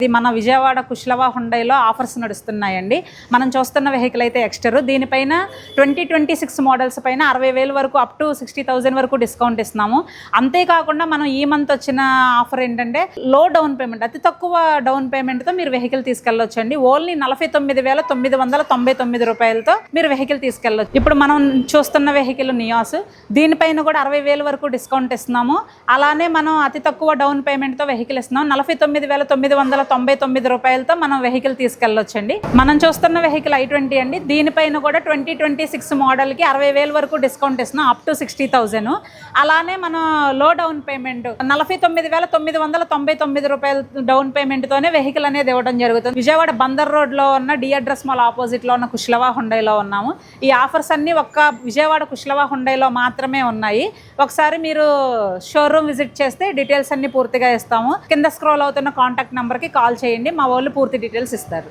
ఇది మన విజయవాడ కుష్లవా హుండైలో ఆఫర్స్ నడుస్తున్నాయండి. మనం చూస్తున్న వెహికల్ అయితే ఎక్స్టర్. దీనిపైన 2026 మోడల్స్ పైన 60,000 వరకు అప్ టు 60,000 వరకు డిస్కౌంట్ ఇస్తున్నాము. అంతేకాకుండా మనం ఈ మంత్ వచ్చిన ఆఫర్ ఏంటంటే లో డౌన్ పేమెంట్, అతి తక్కువ డౌన్ పేమెంట్తో మీరు వెహికల్ తీసుకెళ్ళొచ్చండి. ఓన్లీ 49,999 రూపాయలతో మీరు వెహికల్ తీసుకెళ్ళొచ్చు. ఇప్పుడు మనం చూస్తున్న వెహికల్ నియాస్, దీనిపైన కూడా 60,000 వరకు డిస్కౌంట్ ఇస్తున్నాము. అలానే మనం అతి తక్కువ డౌన్ పేమెంట్తో వెహికల్ ఇస్తున్నాం. 49,999 రూపాయలతో మనం వెహికల్ తీసుకెళ్ళొచ్చండి. మనం చూస్తున్న వెహికల్ i20 అండి. దీనిపైన కూడా 2026 మోడల్కి 60,000 వరకు డిస్కౌంట్ ఇస్తున్నాం, అప్ టు 60,000. అలానే మనం లో డౌన్ పేమెంట్ 49,999 రూపాయల డౌన్ పేమెంట్తోనే వెహికల్ అనేది ఇవ్వడం జరుగుతుంది. విజయవాడ బందర్ రోడ్లో ఉన్న డి అడ్రస్ మాల్ ఆపోజిట్లో ఉన్న కుష్లవా హుండైలో ఉన్నాము. ఈ ఆఫర్స్ అన్నీ ఒక్క విజయవాడ కుష్లవా హుండైలో మాత్రమే ఉన్నాయి. ఒకసారి మీరు షోరూమ్ విజిట్ చేస్తే డీటెయిల్స్ అన్ని పూర్తిగా ఇస్తాము. కింద స్క్రోల్ అవుతున్న కాంటాక్ట్ నెంబర్కి కాల్ చేయండి, మా వాళ్ళు పూర్తి డీటెయిల్స్ ఇస్తారు.